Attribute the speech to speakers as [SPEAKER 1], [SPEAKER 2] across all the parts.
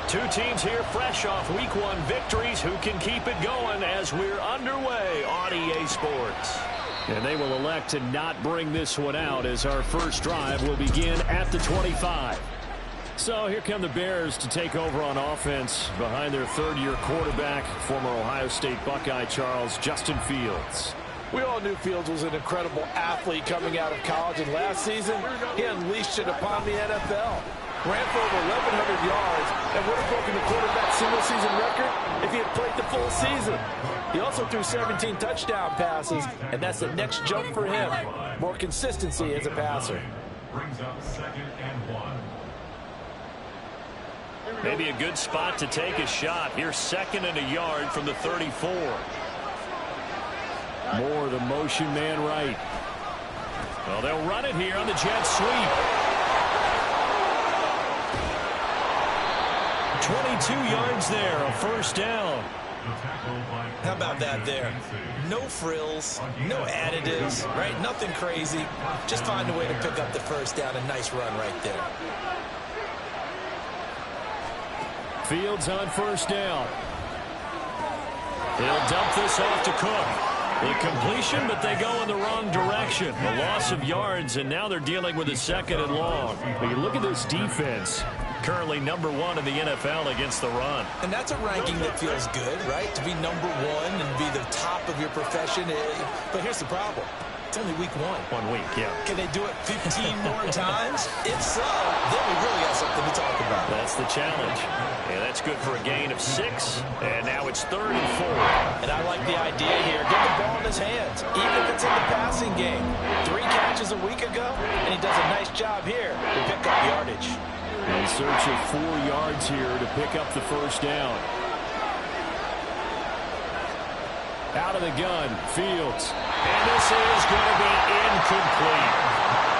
[SPEAKER 1] Two teams here fresh off Week 1 victories. Who can keep it going as we're underway on EA Sports? And they will elect to not bring this one out as our first drive will begin at the 25. So here come the Bears to take over on offense behind their third-year quarterback, former Ohio State Buckeye Charles Justin Fields.
[SPEAKER 2] We all knew Fields was an incredible athlete coming out of college, and last season he unleashed it upon the NFL. Ran for over 1,100 yards and would have broken the quarterback single-season record if he had played the full season. He also threw 17 touchdown passes, and that's the next jump for him. More consistency as a passer.
[SPEAKER 3] Brings up 2nd and 1.
[SPEAKER 1] Maybe a good spot to take a shot. Here's 2nd and a yard from the 34. Moore, the motion man right. Well, they'll run it here on the jet sweep. 22 yards there, a first down.
[SPEAKER 4] How about that there? No frills, no additives, right? Nothing crazy. Just find a way to pick up the first down. A nice run right there.
[SPEAKER 1] Fields on first down. He'll dump this off to Cook. The completion, but they go in the wrong direction. A loss of yards, and now they're dealing with a 2nd and long. But you look at this defense. Currently #1 in the NFL against the run.
[SPEAKER 4] And that's a ranking that feels good, right? To be #1 and be the top of your profession. But here's the problem. It's only week 1.
[SPEAKER 1] 1 week, yeah.
[SPEAKER 4] Can they do it 15 more times? If so, then we really got something to talk about.
[SPEAKER 1] That's the challenge. And that's good for a gain of 6. And now it's 3rd and 4.
[SPEAKER 4] And I like the idea here. Get the ball in his hands, even if it's in the passing game. 3 catches a week ago, and he does a nice job here to pick up yardage.
[SPEAKER 1] In search of 4 yards here to pick up the first down. Out of the gun, Fields. And this is going to be incomplete.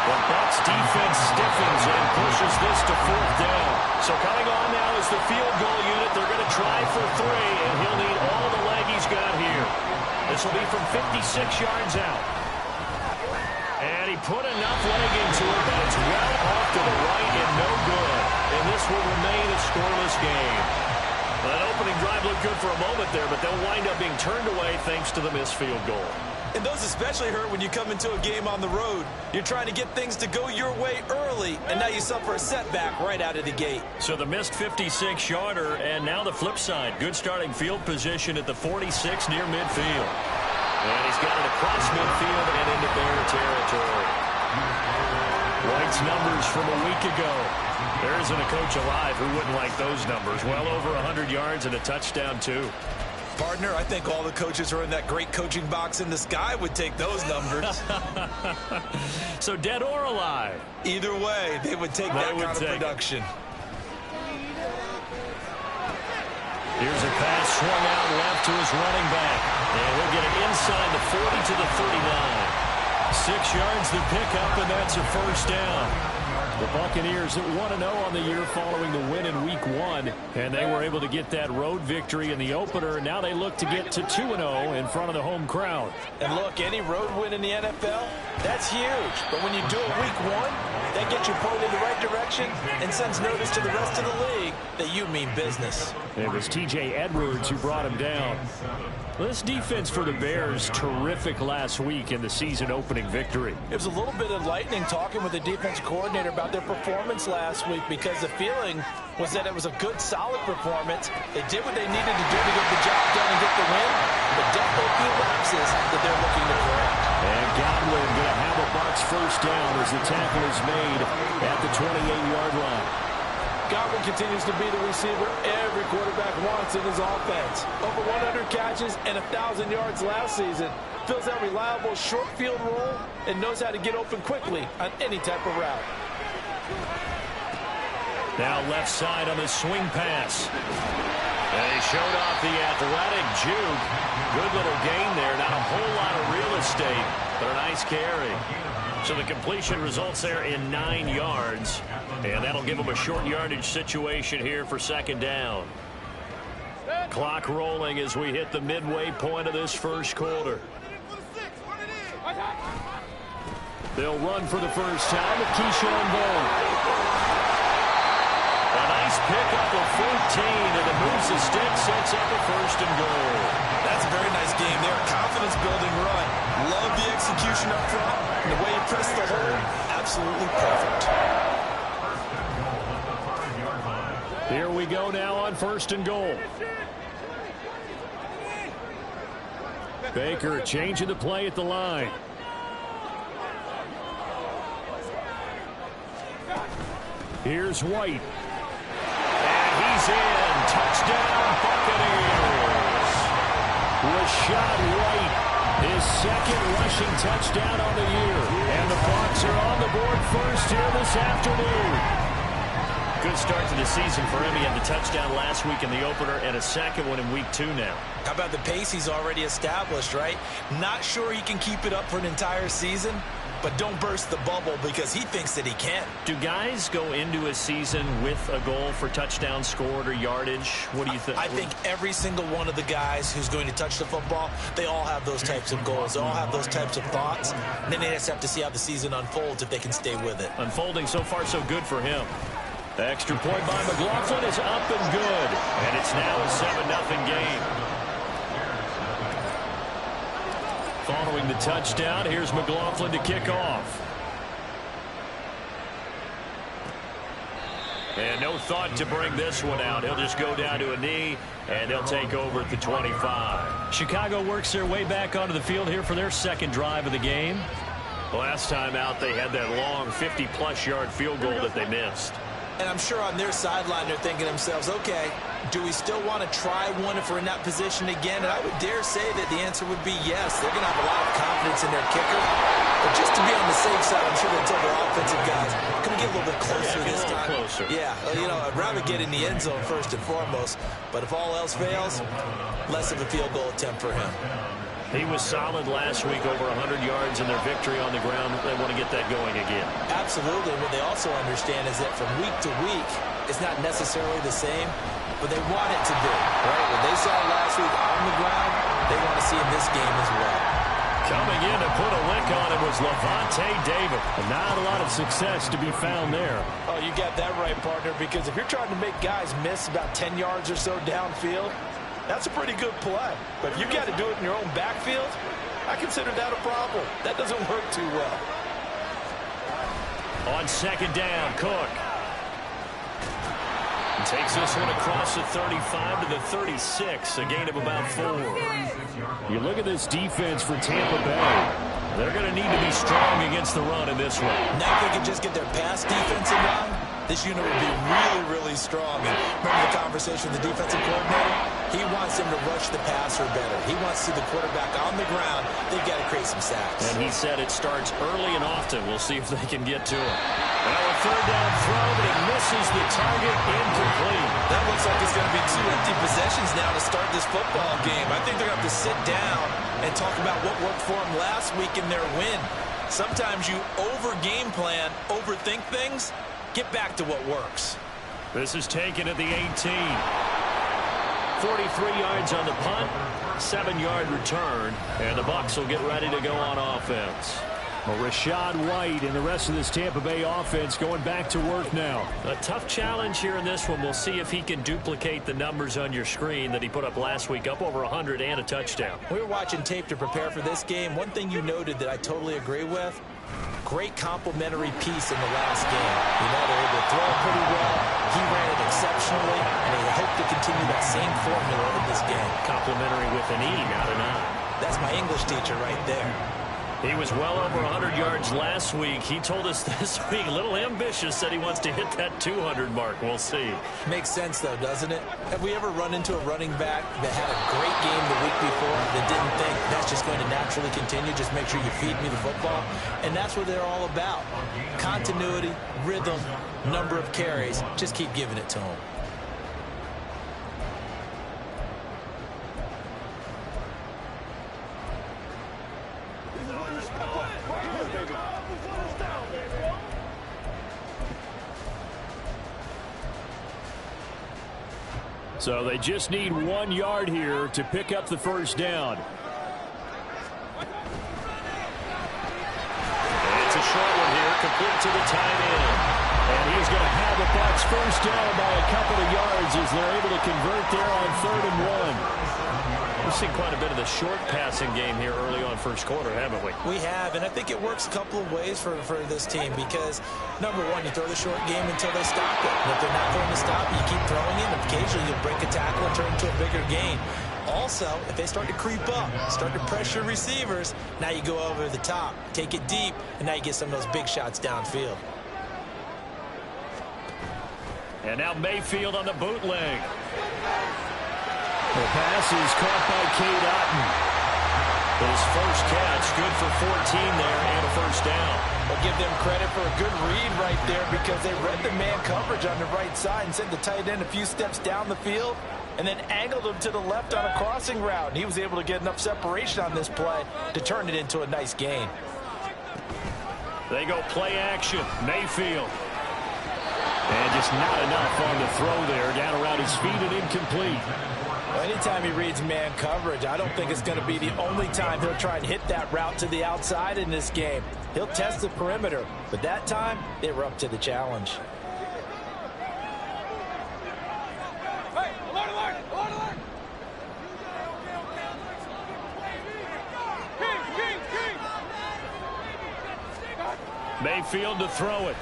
[SPEAKER 1] The Bucs defense stiffens and pushes this to 4th down. So coming on now is the field goal unit. They're going to try for 3, and he'll need all the leg he's got here. This will be from 56 yards out. And he put enough leg into it, but it's well off to the right and no good. And this will remain a scoreless game. That opening drive looked good for a moment there, but they'll wind up being turned away thanks to the missed field goal.
[SPEAKER 4] And those especially hurt when you come into a game on the road. You're trying to get things to go your way early, and now you suffer a setback right out of the gate.
[SPEAKER 1] So the missed 56-yarder, and now the flip side. Good starting field position at the 46 near midfield. And he's got it across midfield and into Bear territory. White's numbers from a week ago. There isn't a coach alive who wouldn't like those numbers. Well over 100 yards and a touchdown, too.
[SPEAKER 4] Partner, I think all the coaches who are in that great coaching box in the sky would take those numbers.
[SPEAKER 1] So dead or alive?
[SPEAKER 4] Either way, they would take that kind of production.
[SPEAKER 1] Here's a pass swung out left to his running back. And he'll get it inside the 40 to the 39. 6 yards to pick up, and that's a first down. The Buccaneers at 1-0 on the year following the win in Week 1, and they were able to get that road victory in the opener, and now they look to get to 2-0 in front of the home crowd.
[SPEAKER 4] And look, any road win in the NFL, that's huge. But when you do it Week 1, that gets you pointed in the right direction and sends notice to the rest of the league that you mean business.
[SPEAKER 1] It was T.J. Edwards who brought him down. This defense for the Bears, terrific last week in the season-opening victory.
[SPEAKER 4] It was a little bit enlightening talking with the defensive coordinator about their performance last week because the feeling was that it was a good, solid performance. They did what they needed to do to get the job done and get the win, but definitely a few lapses that they're looking to correct.
[SPEAKER 1] And Godwin going to have a Bucs first down as the tackle is made at the 28-yard line.
[SPEAKER 2] Godwin continues to be the receiver every quarterback wants in his offense. Over 100 catches and 1,000 yards last season. Fills that reliable short field role and knows how to get open quickly on any type of route.
[SPEAKER 1] Now left side on the swing pass. And he showed off the athletic juke. Good little gain there. Not a whole lot of real estate, but a nice carry. So the completion results there in 9 yards. And that'll give him a short yardage situation here for second down. Clock rolling as we hit the midway point of this first quarter. They'll run for the first time with Keyshawn Vaughn. A nice pickup of 14, and it moves the stick, sets up a first and goal.
[SPEAKER 4] That's a very nice game there. Confidence-building run. Love the execution up front. And the way he pressed the hole, absolutely perfect.
[SPEAKER 1] Here we go now on first and goal. Baker changing the play at the line. Here's White. And he's in. Touchdown, Buccaneers. Rachaad White, his second rushing touchdown on the year. And the Bucs are on the board first here this afternoon. Good start to the season for him. He had the touchdown last week in the opener and a second one in week 2 now.
[SPEAKER 4] How about the pace he's already established, right? Not sure he can keep it up for an entire season, but don't burst the bubble because he thinks that he can.
[SPEAKER 1] Do guys go into a season with a goal for touchdown scored or yardage? What do you think?
[SPEAKER 4] I think every single one of the guys who's going to touch the football, they all have those types of goals. They all have those types of thoughts. And then they just have to see how the season unfolds if they can stay with it.
[SPEAKER 1] Unfolding so far so good for him. The extra point by McLaughlin is up and good. And it's now a 7-0 game. Following the touchdown, here's McLaughlin to kick off. And no thought to bring this one out. He'll just go down to a knee, and they'll take over at the 25. Chicago works their way back onto the field here for their second drive of the game. Last time out, they had that long 50-plus yard field goal that they missed.
[SPEAKER 4] And I'm sure on their sideline they're thinking to themselves, okay, do we still want to try one if we're in that position again? And I would dare say that the answer would be yes. They're going to have a lot of confidence in their kicker. But just to be on the safe side, I'm sure they'll tell their offensive guys, can we get a little bit closer this time?
[SPEAKER 1] Closer.
[SPEAKER 4] Yeah, you know, I'd rather get in the end zone first and foremost. But if all else fails, less of a field goal attempt for him.
[SPEAKER 1] He was solid last week, over 100 yards in their victory on the ground. They want to get that going again.
[SPEAKER 4] Absolutely. What they also understand is that from week to week, it's not necessarily the same, but they want it to be. Right? What they saw last week on the ground, they want to see in this game as well.
[SPEAKER 1] Coming in to put a lick on it was Lavonte David. And not a lot of success to be found there.
[SPEAKER 2] Oh, you got that right, partner, because if you're trying to make guys miss about 10 yards or so downfield, that's a pretty good play. But if you got to do it in your own backfield, I consider that a problem. That doesn't work too well.
[SPEAKER 1] On second down, Cook. Takes this one across the 35 to the 36, a gain of about 4. You look at this defense for Tampa Bay. They're going to need to be strong against the run in this one.
[SPEAKER 4] Now if they can just get their pass defense in line, this unit would be really, really strong. And remember the conversation with the defensive coordinator? He wants them to rush the passer better. He wants to see the quarterback on the ground. They've got to create some sacks.
[SPEAKER 1] And he said it starts early and often. We'll see if they can get to him. Now a third down throw, but he misses the target, incomplete.
[SPEAKER 4] That looks like it's going to be 2 empty possessions now to start this football game. I think they're going to have to sit down and talk about what worked for them last week in their win. Sometimes you over-game plan, overthink things. Get back to what works.
[SPEAKER 1] This is taken at the 18. 43 yards on the punt, 7-yard return, and the Bucs will get ready to go on offense. Well, Rachaad White and the rest of this Tampa Bay offense going back to work now. A tough challenge here in this one. We'll see if he can duplicate the numbers on your screen that he put up last week, up over 100 and a touchdown.
[SPEAKER 4] We were watching tape to prepare for this game. One thing you noted that I totally agree with, great complementary piece in the last game. You know, they were able to throw it pretty well. He ran it exceptionally, and they hope to continue that same formula in this game.
[SPEAKER 1] Complimentary with an E, not an I.
[SPEAKER 4] That's my English teacher right there.
[SPEAKER 1] He was well over 100 yards last week. He told us this week, a little ambitious, said he wants to hit that 200 mark. We'll see.
[SPEAKER 4] Makes sense, though, doesn't it? Have we ever run into a running back that had a great game the week before that didn't think that's just going to naturally continue? Just make sure you feed me the football. And that's what they're all about. Continuity, rhythm, number of carries. Just keep giving it to them.
[SPEAKER 1] So they just need 1 yard here to pick up the first down. It's a complete to the tight end. And he's going to have it. That's first down by a couple of yards as they're able to convert there on 3rd and 1. We've seen quite a bit of the short passing game here early on first quarter, haven't we?
[SPEAKER 4] We have, and I think it works a couple of ways for this team because, number one, you throw the short game until they stop it. And if they're not going to stop it, you keep throwing it, and occasionally you'll break a tackle and turn it into a bigger gain. Also, if they start to creep up, start to pressure receivers, now you go over the top, take it deep, and now you get some of those big shots downfield.
[SPEAKER 1] And now Mayfield on the bootleg. The pass is caught by Cade Otton. His first catch, good for 14 there and a first down.
[SPEAKER 4] We'll give them credit for a good read right there because they read the man coverage on the right side and sent the tight end a few steps down the field and then angled him to the left on a crossing route. And he was able to get enough separation on this play to turn it into a nice gain.
[SPEAKER 1] They go play action. Mayfield. And just not enough on the throw there. Down around his feet and incomplete.
[SPEAKER 4] Well, anytime he reads man coverage, I don't think it's going to be the only time he'll try and hit that route to the outside in this game. He'll test the perimeter, but that time, they were up to the challenge.
[SPEAKER 1] Mayfield to throw it.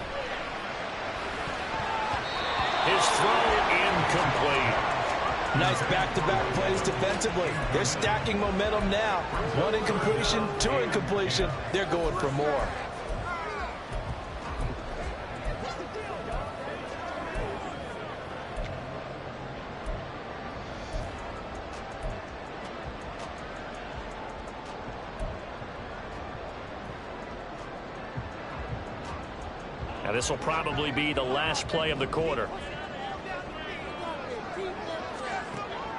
[SPEAKER 1] His throw incomplete.
[SPEAKER 4] Nice back-to-back plays defensively. They're stacking momentum now. 1 incompletion, 2 incompletion. They're going for more.
[SPEAKER 1] Now this will probably be the last play of the quarter.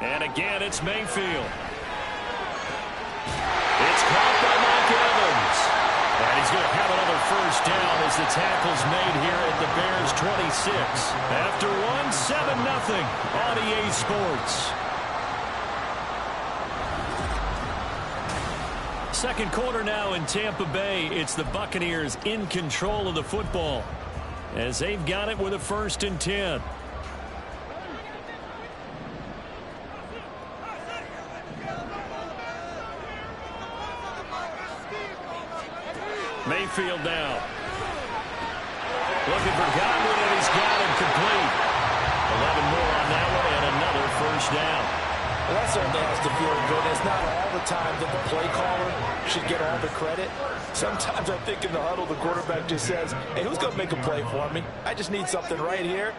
[SPEAKER 1] And again, it's Mayfield. It's caught by Mike Evans. And he's going to have another first down as the tackle's made here at the Bears 26. After one, 7-0 on EA Sports. Second quarter now in Tampa Bay. It's the Buccaneers in control of the football as they've got it with a 1st and 10. Mayfield now. Looking for Godwin, and he's got him complete. 11 more on that one, and another first down.
[SPEAKER 4] Well, that certainly has to feel good. It's not all the time that the play caller should get all the credit. Sometimes I think in the huddle, the quarterback just says, hey, who's going to make a play for me? I just need something right here.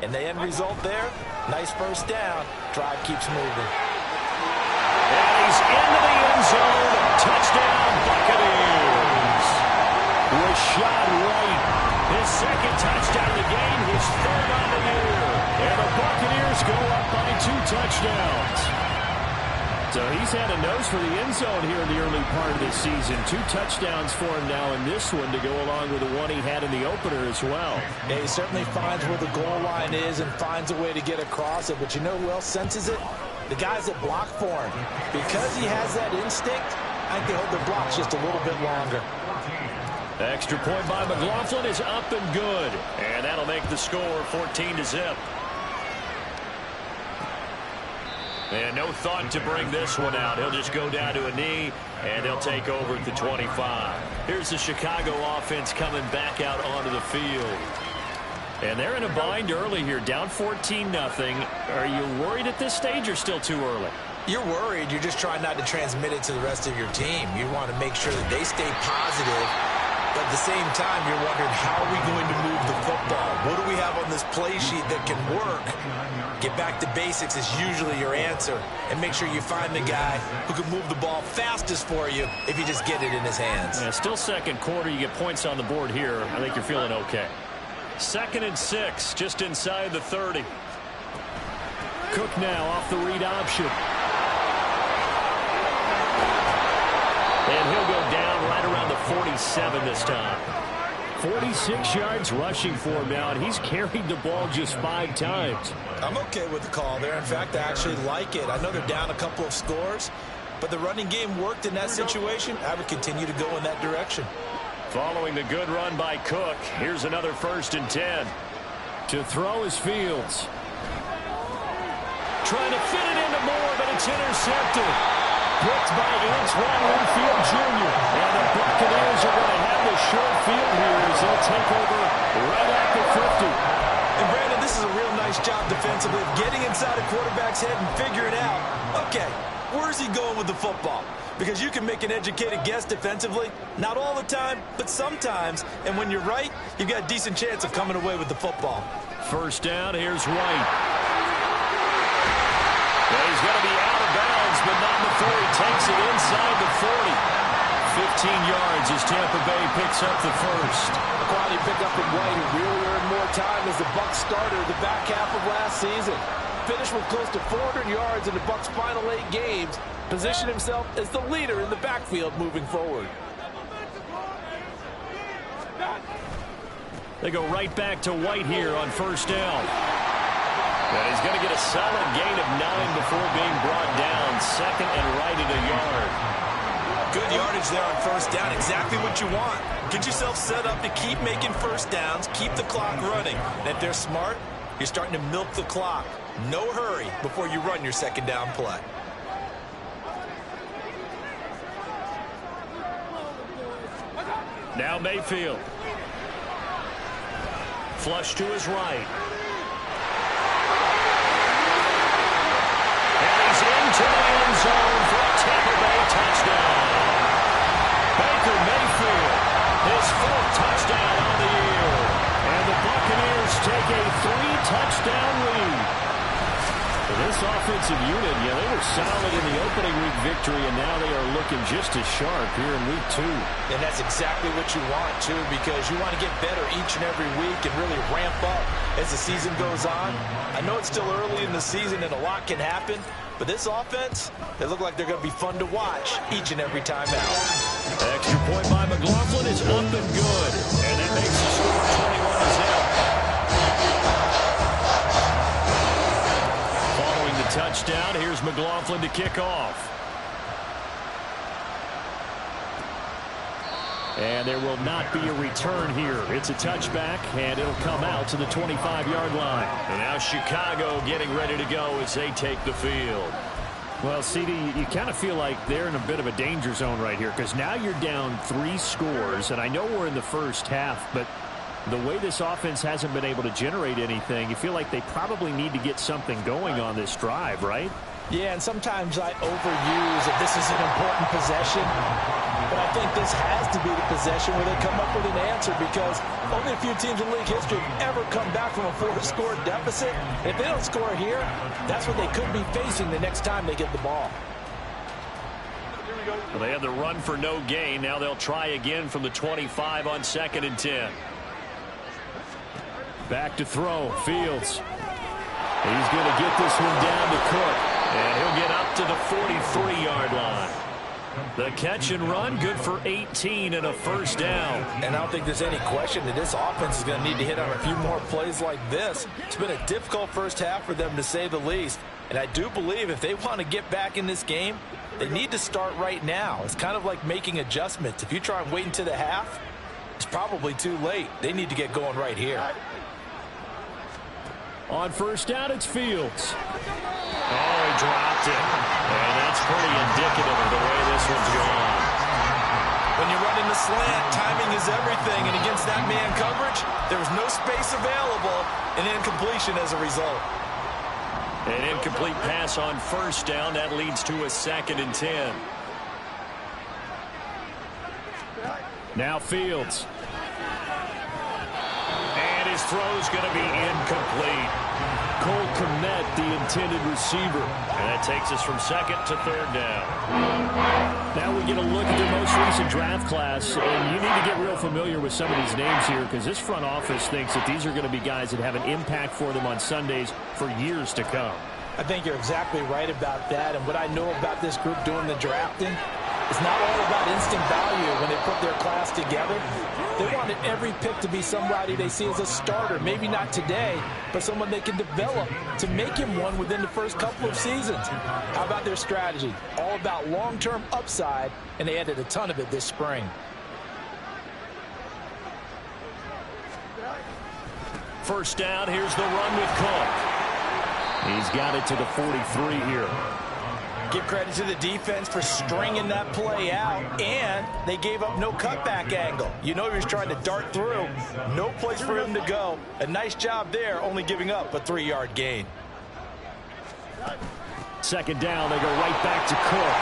[SPEAKER 4] And the end result there, nice first down. Drive keeps moving.
[SPEAKER 1] And he's into the end zone. Touchdown, Buccaneers. Rashad White, his 2nd touchdown of the game, his 3rd on the year. And the Buccaneers go up by 2 touchdowns. So he's had a nose for the end zone here in the early part of the season. 2 touchdowns for him now in this one to go along with the one he had in the opener as well.
[SPEAKER 4] Yeah, he certainly finds where the goal line is and finds a way to get across it. But you know who else senses it? The guys that block for him. Because he has that instinct, I think they hold their blocks just a little bit longer.
[SPEAKER 1] Extra point by McLaughlin is up and good. And that'll make the score 14-0. And no thought to bring this one out. He'll just go down to a knee, and they'll take over at the 25. Here's the Chicago offense coming back out onto the field. And they're in a bind early here, down 14-0. Are you worried at this stage or still too early?
[SPEAKER 4] You're worried. You're just trying not to transmit it to the rest of your team. You want to make sure that they stay positive. But at the same time, you're wondering, how are we going to move the football? What do we have on this play sheet that can work? Get back to basics is usually your answer. And make sure you find the guy who can move the ball fastest for you if you just get it in his hands.
[SPEAKER 1] Yeah, still second quarter. You get points on the board here. I think you're feeling okay. 2nd and 6, just inside the 30. Cook now off the read option. And he'll go down right around the 47 this time. 46 yards rushing for him now, and he's carried the ball just 5 times.
[SPEAKER 4] I'm okay with the call there. In fact, I actually like it. I know they're down a couple of scores, but the running game worked in that situation. I would continue to go in that direction.
[SPEAKER 1] Following the good run by Cook, here's another 1st and 10. To throw is Fields. Trying to fit it into Moore, but it's intercepted. Picked by Antoine Winfield Jr. And the Buccaneers are going to have the short field here as they'll take over right at the 50.
[SPEAKER 4] And Brandon, this is a real nice job defensively of getting inside a quarterback's head and figuring out, okay, where's he going with the football? Because you can make an educated guess defensively, not all the time, but sometimes. And when you're right, you've got a decent chance of coming away with the football.
[SPEAKER 1] 1st down, here's White. Well, he's going to be out of bounds, but not before he takes it inside the 40. 15 yards as Tampa Bay picks up the 1st.
[SPEAKER 2] A quality pickup from White, who really earned more time as the Bucs starter the back half of last season. Finished with close to 400 yards in the Bucs' final 8 games. Positioned himself as the leader in the backfield moving forward.
[SPEAKER 1] They go right back to White here on 1st down. And he's going to get a solid gain of 9 before being brought down. 2nd and right at a yard.
[SPEAKER 4] Good yardage there on 1st down. Exactly what you want. Get yourself set up to keep making 1st downs, keep the clock running. And if they're smart, you're starting to milk the clock. No hurry before you run your 2nd down play.
[SPEAKER 1] Now Mayfield. Flush to his right. And he's into the end zone for a Tampa Bay touchdown. Baker Mayfield, his 4th touchdown on the year. And the Buccaneers take a 3-touchdown lead. This offensive unit, yeah, they were solid in the opening week victory, and now they are looking just as sharp here in week 2.
[SPEAKER 4] And that's exactly what you want, too, because you want to get better each and every week and really ramp up as the season goes on. I know it's still early in the season and a lot can happen, but this offense, they look like they're going to be fun to watch each and every time out.
[SPEAKER 1] Extra point by McLaughlin is up and good, and that makes the score 21-0. Touchdown. Here's McLaughlin to kick off. And there will not be a return here. It's a touchback, and it'll come out to the 25-yard line. And now Chicago getting ready to go as they take the field. Well, CD, you kind of feel like they're in a bit of a danger zone right here because now you're down 3 scores, and I know we're in the first half, but the way this offense hasn't been able to generate anything, you feel like they probably need to get something going on this drive, right?
[SPEAKER 4] Yeah, and sometimes I overuse if this is an important possession. But I think this has to be the possession where they come up with an answer because only a few teams in league history have ever come back from a 4-score deficit. If they don't score here, that's what they could be facing the next time they get the ball.
[SPEAKER 1] Well, they had the run for no gain. Now they'll try again from the 25 on 2nd and 10. Back to throw, Fields. He's going to get this one down to Cook, and he'll get up to the 43-yard line. The catch and run, good for 18 and a 1st down.
[SPEAKER 4] And I don't think there's any question that this offense is going to need to hit on a few more plays like this. It's been a difficult first half for them, to say the least. And I do believe if they want to get back in this game, they need to start right now. It's kind of like making adjustments. If you try and wait until the half, it's probably too late. They need to get going right here.
[SPEAKER 1] On 1st down, it's Fields. Oh, he dropped it. And that's pretty indicative of the way this one's gone.
[SPEAKER 4] When you run in the slant, timing is everything. And against that man coverage, there was no space available, and incompletion as a result.
[SPEAKER 1] An incomplete pass on 1st down. That leads to a 2nd and 10. Now Fields. And his throw's going to be incomplete. Cole Kmet, the intended receiver. And that takes us from 2nd to 3rd down. Now we get a look at their most recent draft class. And you need to get real familiar with some of these names here because this front office thinks that these are going to be guys that have an impact for them on Sundays for years to come.
[SPEAKER 4] I think you're exactly right about that. And what I know about this group doing the drafting, it's not all about instant value when they put their class together. They wanted every pick to be somebody they see as a starter. Maybe not today, but someone they can develop to make him one within the first couple of seasons. How about their strategy? All about long-term upside, and they added a ton of it this spring.
[SPEAKER 1] First down, here's the run with Cook. He's got it to the 43 here.
[SPEAKER 4] Give credit to the defense for stringing that play out, and they gave up no cutback angle. You know he was trying to dart through. No place for him to go. A nice job there, only giving up a 3-yard gain.
[SPEAKER 1] Second down, they go right back to Cook.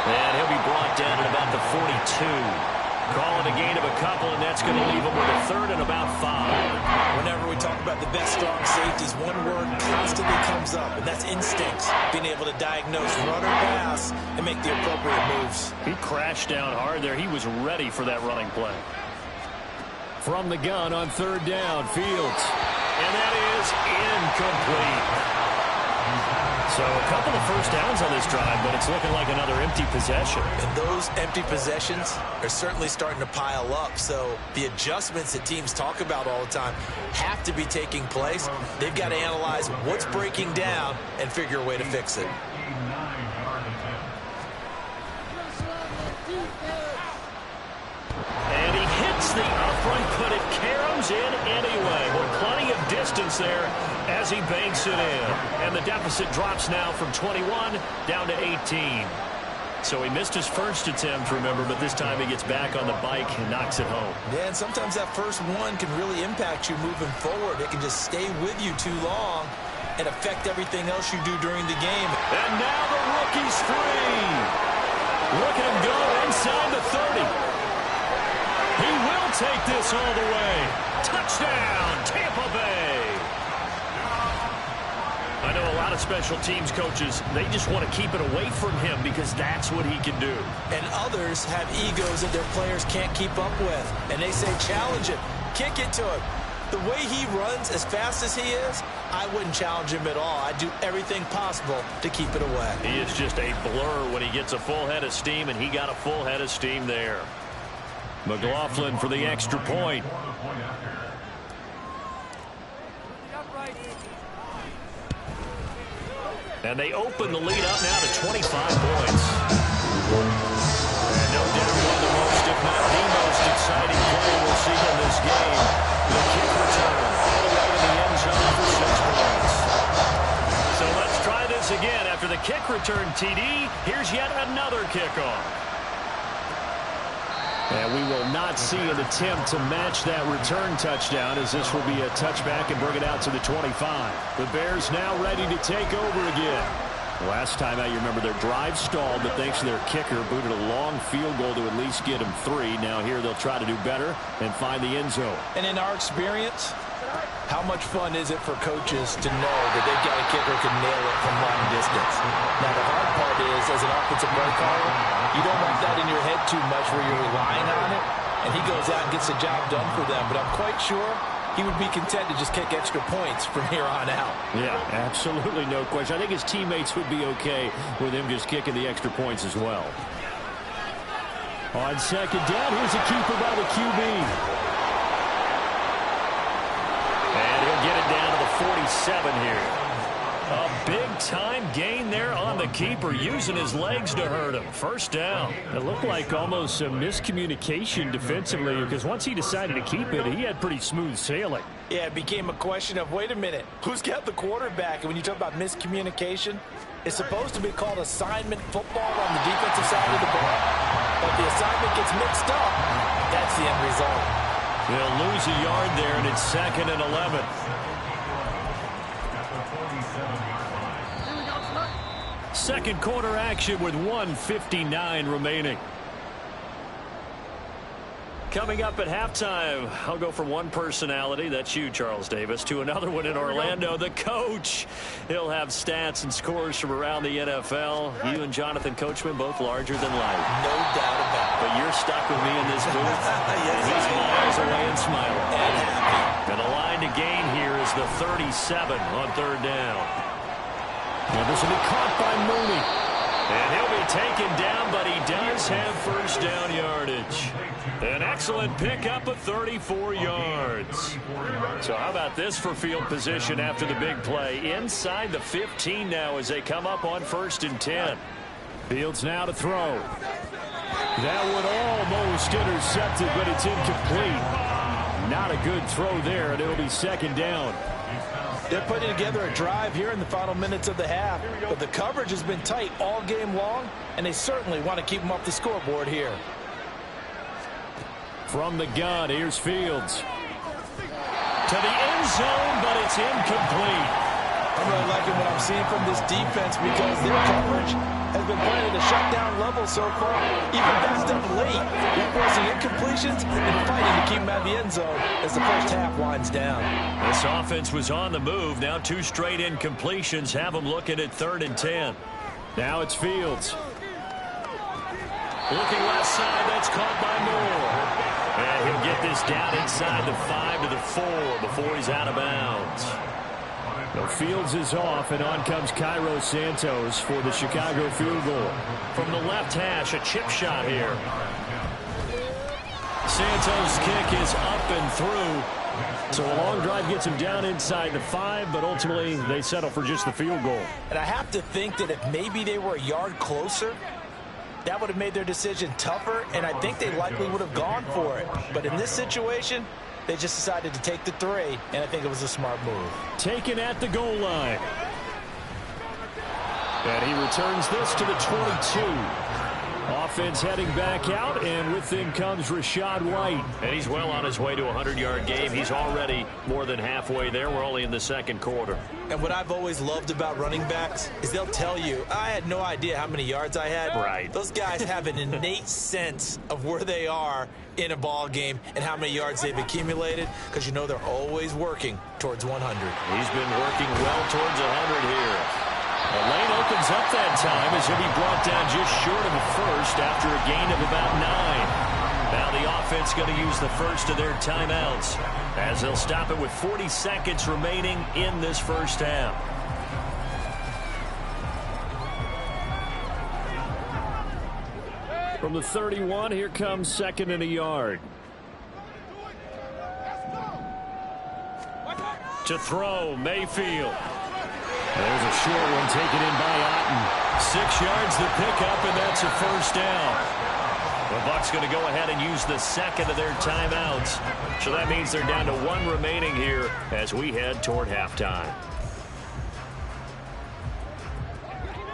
[SPEAKER 1] And he'll be brought down at about the 42. Call it a gain of a couple, and that's going to leave him with a third and about 5.
[SPEAKER 4] Whenever we talk about the best strong safeties, one word constantly comes up, and that's instincts. Being able to diagnose run or pass and make the appropriate moves.
[SPEAKER 1] He crashed down hard there. He was ready for that running play. From the gun on third down, Fields. And that is incomplete. So a couple of first downs on this drive, but it's looking like another empty possession.
[SPEAKER 4] And those empty possessions are certainly starting to pile up. So the adjustments that teams talk about all the time have to be taking place. They've got to analyze what's breaking down and figure a way to fix it.
[SPEAKER 1] And he hits the upright, but it caroms in anyway. Well, plenty of distance there as he banks it in. And the deficit drops now from 21 down to 18. So he missed his first attempt, remember, but this time he gets back on the bike and knocks it home.
[SPEAKER 4] Yeah, and sometimes that first one can really impact you moving forward. It can just stay with you too long and affect everything else you do during the game.
[SPEAKER 1] And now the rookie's free. Look at him go inside the 30. He will take this all the way. Touchdown, Tampa Bay. I know a lot of special teams coaches, they just want to keep it away from him because that's what he can do.
[SPEAKER 4] And others have egos that their players can't keep up with. And they say, challenge him, kick it to him. The way he runs as fast as he is, I wouldn't challenge him at all. I'd do everything possible to keep it away.
[SPEAKER 1] He is just a blur when he gets a full head of steam, and he got a full head of steam there. McLaughlin for the extra point. And they open the lead up now to 25 points. And no doubt one of the most, if not the most exciting play we'll see in this game. The kick return all the way to the end zone for 6 points. So let's try this again. After the kick return TD, here's yet another kickoff. And we will not see an attempt to match that return touchdown, as this will be a touchback and bring it out to the 25. The Bears now ready to take over again. Last time out, you remember their drive stalled, but thanks to their kicker, booted a long field goal to at least get them 3. Now here they'll try to do better and find the end zone.
[SPEAKER 4] And in our experience, how much fun is it for coaches to know that they've got a kicker who can nail it from long distance? Now, the hard part is, as an offensive play caller, you don't want that in your head too much where you're relying on it, and he goes out and gets the job done for them. But I'm quite sure he would be content to just kick extra points from here on out.
[SPEAKER 1] Yeah, absolutely no question. I think his teammates would be okay with him just kicking the extra points as well. On second down, here's a keeper by the QB. And he'll get it down to the 47 here. A big-time gain there on the keeper, using his legs to hurt him. First down. It looked like almost some miscommunication defensively, because once he decided to keep it, he had pretty smooth sailing.
[SPEAKER 4] Yeah, it became a question of, wait a minute, who's got the quarterback? And when you talk about miscommunication, it's supposed to be called assignment football on the defensive side of the ball. But the assignment gets mixed up. That's the end result.
[SPEAKER 1] They'll lose a yard there, and it's 2nd and 11. Second quarter action with 1:59 remaining. Coming up at halftime, I'll go from one personality, that's you, Charles Davis, to another one in Orlando, the coach. He'll have stats and scores from around the NFL. You and Jonathan Coachman, both larger than life.
[SPEAKER 4] No doubt about it.
[SPEAKER 1] But you're stuck with me in this booth.
[SPEAKER 4] Yes,
[SPEAKER 1] he's miles away and smiling. And the line to gain here is the 37 on third down. And this will be caught by Mooney. And he'll be taken down, but he does have first down yardage. An excellent pickup of 34 yards. So how about this for field position after the big play? Inside the 15 now as they come up on 1st and 10. Fields now to throw. That one almost intercepted, but it's incomplete. Not a good throw there, and it'll be second down.
[SPEAKER 4] They're putting together a drive here in the final minutes of the half, but the coverage has been tight all game long, and they certainly want to keep them off the scoreboard here.
[SPEAKER 1] From the gun, here's Fields. To the end zone, but it's incomplete.
[SPEAKER 4] I'm really liking what I'm seeing from this defense because their coverage has been playing at a shutdown level so far, even backed up late. They're forcing incompletions and fighting to keep them out of the end zone as the first half winds down.
[SPEAKER 1] This offense was on the move. Now 2 straight incompletions have them looking at 3rd and 10. Now it's Fields. Looking left side, that's caught by Moore. And he'll get this down inside the 5 to the 4 before he's out of bounds. The Fields is off, and on comes Cairo Santos for the Chicago field goal. From the left hash, a chip shot here. Santos' kick is up and through. So a long drive gets him down inside the 5, but ultimately they settle for just the field goal.
[SPEAKER 4] And I have to think that if maybe they were a yard closer, that would have made their decision tougher, and I think they likely would have gone for it. But in this situation, they just decided to take the 3, and I think it was a smart move.
[SPEAKER 1] Taken at the goal line. And he returns this to the 22. Offense heading back out, and with him comes Rachaad White. And he's well on his way to a 100-yard game. He's already more than halfway there. We're only in the second quarter.
[SPEAKER 4] And what I've always loved about running backs is they'll tell you, I had no idea how many yards I had.
[SPEAKER 1] Right.
[SPEAKER 4] Those guys have an innate sense of where they are in a ball game and how many yards they've accumulated, because you know they're always working towards 100.
[SPEAKER 1] He's been working well towards 100 here. The lane opens up that time as he'll be brought down just short of the first after a gain of about 9. Now the offense going to use the first of their timeouts as they'll stop it with 40 seconds remaining in this first half. From the 31, here comes 2nd and a yard. To throw, Mayfield. There's a short one taken in by Otten. 6 yards to pick up, and that's a first down. The Bucs going to go ahead and use the second of their timeouts. So that means they're down to 1 remaining here as we head toward halftime.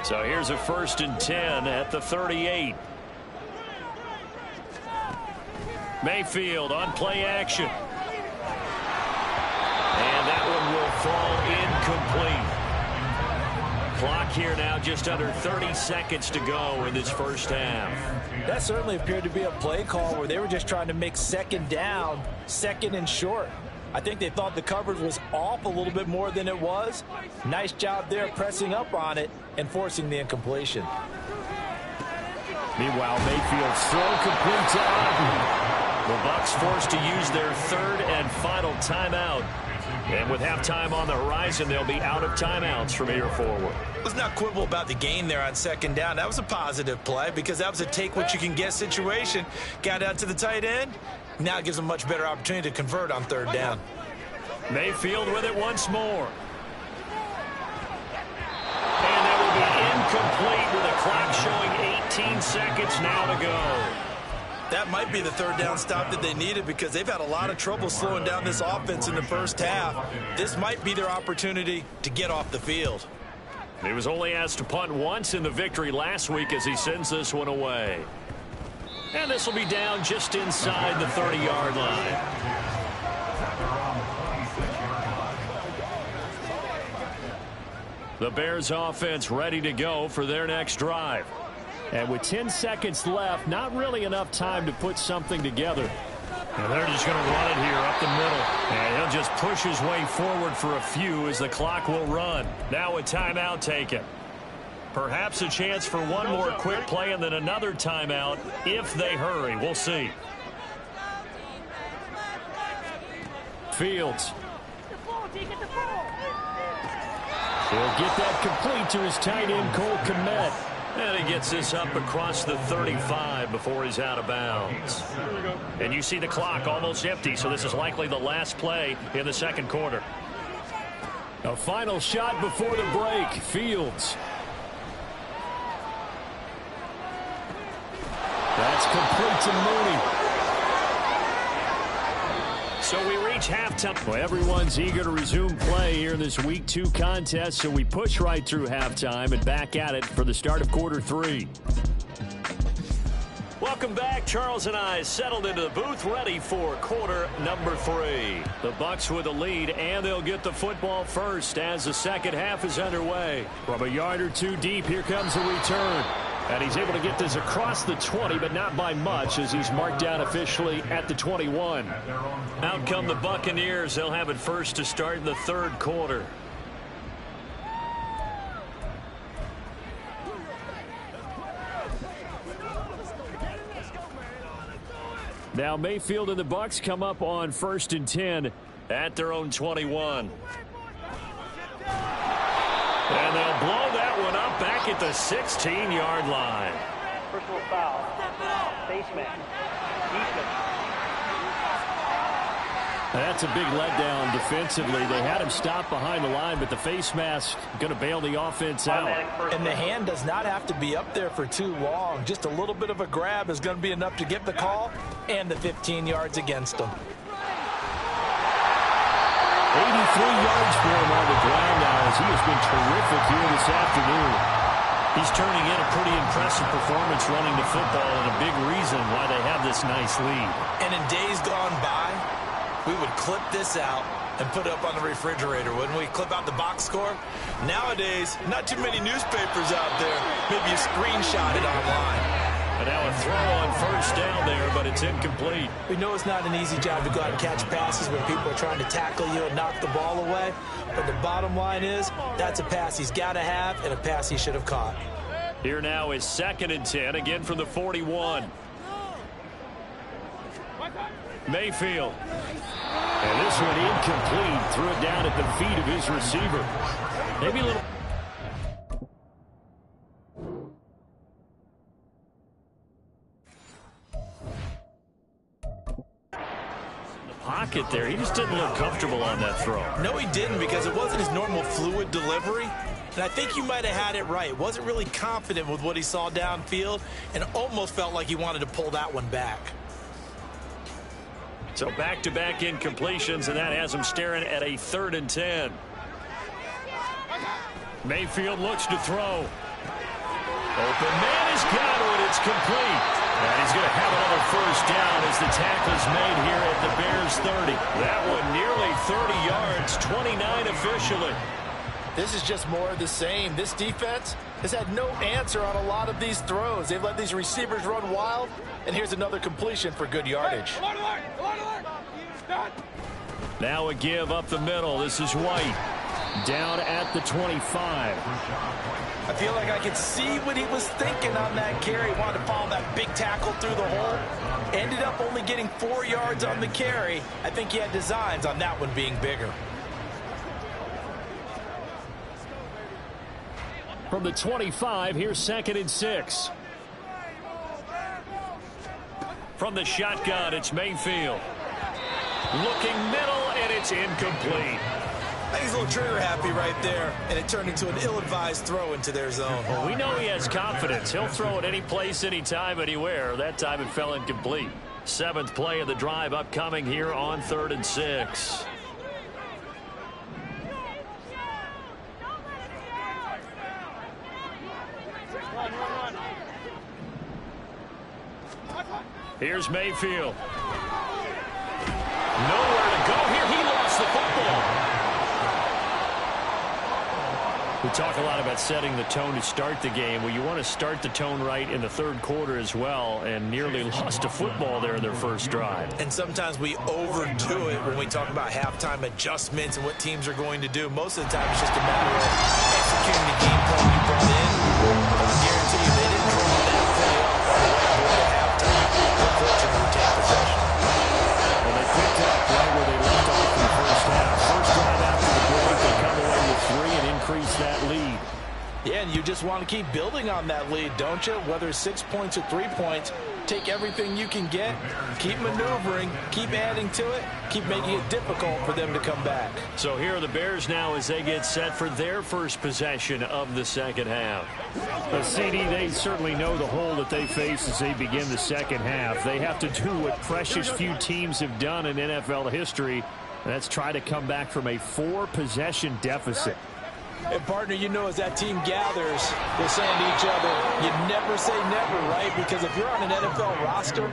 [SPEAKER 1] So here's a 1st and 10 at the 38. Mayfield on play action. And that one will fall incomplete. Clock here now just under 30 seconds to go in this first half.
[SPEAKER 4] That certainly appeared to be a play call where they were just trying to make 2nd down, 2nd and short. I think they thought the coverage was off a little bit more than it was. Nice job there pressing up on it and forcing the incompletion.
[SPEAKER 1] Meanwhile, Mayfield's throw complete to Otten. The Bucs forced to use their 3rd and final timeout. And with halftime on the horizon, they'll be out of timeouts from here forward.
[SPEAKER 4] Let's not quibble about the gain there on 2nd down. That was a positive play because that was a take-what-you-can-get situation. Got out to the tight end. Now it gives them a much better opportunity to convert on 3rd down.
[SPEAKER 1] Mayfield with it once more. And that will be incomplete with a clock showing 18 seconds now to go.
[SPEAKER 4] That might be the 3rd down stop that they needed because they've had a lot of trouble slowing down this offense in the first half. This might be their opportunity to get off the field.
[SPEAKER 1] He was only asked to punt once in the victory last week as he sends this one away. And this will be down just inside the 30-yard line. The Bears offense ready to go for their next drive. And with 10 seconds left, not really enough time to put something together. And they're just going to run it here up the middle. And he'll just push his way forward for a few as the clock will run. Now a timeout taken. Perhaps a chance for one more quick play and then another timeout if they hurry. We'll see. Fields. He'll get that complete to his tight end, Cole Kmet. And he gets this up across the 35 before he's out of bounds. And you see the clock almost empty, so this is likely the last play in the second quarter. A final shot before the break. Fields. That's complete to Mooney. So we reach halftime. Well, everyone's eager to resume play here in this Week 2 contest, so we push right through halftime and back at it for the start of quarter 3. Welcome back. Charles and I settled into the booth, ready for quarter number 3. The Bucs with a lead, and they'll get the football first as the second half is underway. From a yard or two deep, here comes the return. And he's able to get this across the 20, but not by much, as he's marked down officially at the 21. Out come the Buccaneers. They'll have it first to start in the third quarter. Now Mayfield and the Bucs come up on 1st and 10 at their own 21. And they'll blow that one up back at the 16-yard line.
[SPEAKER 5] Personal foul. Face mask. Defense.
[SPEAKER 1] That's a big letdown defensively. They had him stop behind the line, but the face mask going to bail the offense out.
[SPEAKER 4] And the hand does not have to be up there for too long. Just a little bit of a grab is going to be enough to get the call and the 15 yards against them.
[SPEAKER 1] 83 yards for him on the ground now, as he has been terrific here this afternoon. He's turning in a pretty impressive performance running the football, and a big reason why they have this nice lead.
[SPEAKER 4] And in days gone by, we would clip this out and put it up on the refrigerator, wouldn't we? Clip out the box score. Nowadays, not too many newspapers out there. Maybe you screenshot it online.
[SPEAKER 1] And now a throw on first down there, but it's incomplete.
[SPEAKER 4] We know it's not an easy job to go out and catch passes when people are trying to tackle you and knock the ball away. But the bottom line is, that's a pass he's got to have and a pass he should have caught.
[SPEAKER 1] Here now is 2nd and 10, again from the 41. Mayfield. And this one incomplete. Threw it down at the feet of his receiver. Maybe a little... pocket there. He just didn't look comfortable on that throw.
[SPEAKER 4] No, he didn't, because it wasn't his normal fluid delivery. And I think you might have had it right. Wasn't really confident with what he saw downfield and almost felt like he wanted to pull that one back.
[SPEAKER 1] So back-to-back incompletions, and that has him staring at a 3rd and 10. Mayfield looks to throw. Open man is got it. It's complete. And he's going to have another first down as the tackle is made here at the Bears 30. That one nearly 30 yards, 29 officially.
[SPEAKER 2] This is just more of the same. This defense has had no answer on a lot of these throws. They've let these receivers run wild, and here's another completion for good yardage.
[SPEAKER 1] Now a give up the middle. This is White. Down at the 25.
[SPEAKER 4] I feel like I could see what he was thinking on that carry. Wanted to follow that big tackle through the hole. Ended up only getting 4 yards on the carry. I think he had designs on that one being bigger.
[SPEAKER 1] From the 25, here's 2nd and 6. From the shotgun, it's Mayfield. Looking middle, and it's incomplete.
[SPEAKER 4] I think he's a little trigger happy right there, and it turned into an ill-advised throw into their zone.
[SPEAKER 1] Well, we know he has confidence. He'll throw it any place, anytime, anywhere. That time it fell incomplete. 7th play of the drive upcoming here on 3rd and 6. Here's Mayfield. Nowhere to go here. He lost the football. We talk a lot about setting the tone to start the game. Well, you want to start the tone right in the 3rd quarter as well, and nearly lost a football there in their first drive.
[SPEAKER 4] And sometimes we overdo it when we talk about halftime adjustments and what teams are going to do. Most of the time, it's just a matter of executing the game plan you brought in. I guarantee you they didn't draw that play up at halftime. Unfortunately, we take possession.
[SPEAKER 1] Well, they picked up right where they left off in the first half. First drive after the break, they come away with 3 and increase that lead.
[SPEAKER 4] Yeah, and you just want to keep building on that lead, don't you? Whether it's 6 points or 3 points, take everything you can get, keep maneuvering, keep adding to it, keep making it difficult for them to come back.
[SPEAKER 1] So here are the Bears now as they get set for their first possession of the second half.
[SPEAKER 6] CD, they certainly know the hole that they face as they begin the second half. They have to do what precious few teams have done in NFL history. That's try to come back from a 4-possession deficit.
[SPEAKER 4] And, partner, you know, as that team gathers, they're saying to each other, you never say never, right? Because if you're on an NFL roster,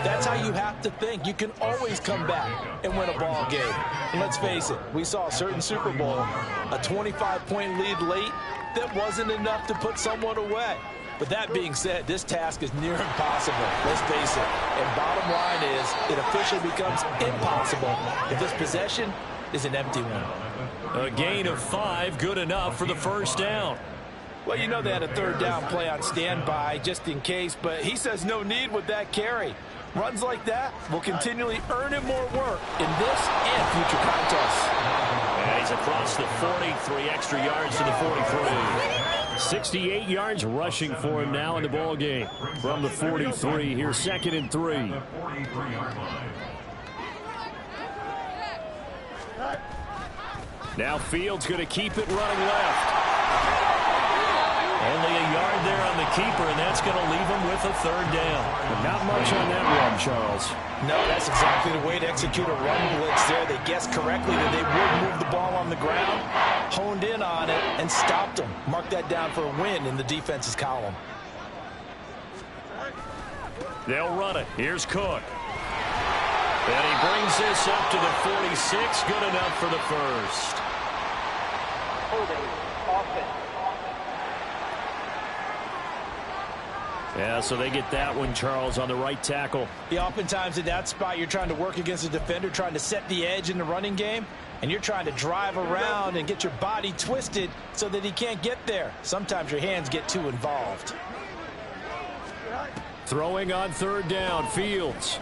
[SPEAKER 4] that's how you have to think. You can always come back and win a ball game. And let's face it, we saw a certain Super Bowl, a 25-point lead late that wasn't enough to put someone away. But that being said, this task is near impossible. Let's face it. And bottom line is, it officially becomes impossible if this possession is an empty one.
[SPEAKER 1] A gain of 5, good enough for the first down.
[SPEAKER 4] Well, you know they had a third down play on standby just in case, but he says no need with that carry. Runs like that will continually earn him more work in this and future contests.
[SPEAKER 1] And he's across the 40, 3 extra yards to the 43.
[SPEAKER 6] 68 yards rushing for him now in the ball game from the 43. Here's 2nd and 3. Now Fields going to keep it running left.
[SPEAKER 1] Only a yard there on the keeper, and that's going to leave him with a third down.
[SPEAKER 6] But not much on that run, Charles.
[SPEAKER 4] No, that's exactly the way to execute a run blitz there. They guessed correctly that they would move the ball on the ground, honed in on it, and stopped them. Mark that down for a win in the defense's column.
[SPEAKER 1] They'll run it. Here's Cook. And he brings this up to the 46. Good enough for the first.
[SPEAKER 5] Holding offense.
[SPEAKER 6] Yeah, so they get that one, Charles, on the right tackle.
[SPEAKER 4] Yeah, oftentimes in that spot, you're trying to work against a defender, trying to set the edge in the running game, and you're trying to drive around and get your body twisted so that he can't get there. Sometimes your hands get too involved.
[SPEAKER 6] Throwing on third down, Fields.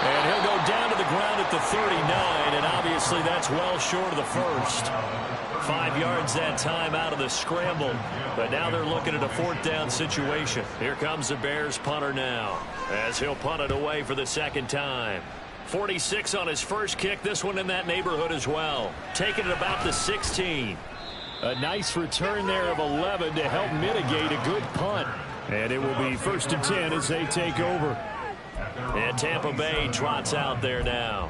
[SPEAKER 1] And he'll go down to the ground at the 39, and obviously that's well short of the first. 5 yards that time out of the scramble, but now they're looking at a 4th down situation. Here comes the Bears punter now, as he'll punt it away for the second time. 46 on his first kick, this one in that neighborhood as well. Taking it about the 16.
[SPEAKER 6] A nice return there of 11 to help mitigate a good punt. And it will be 1st and 10 as they take over.
[SPEAKER 1] And Tampa Bay trots out there now.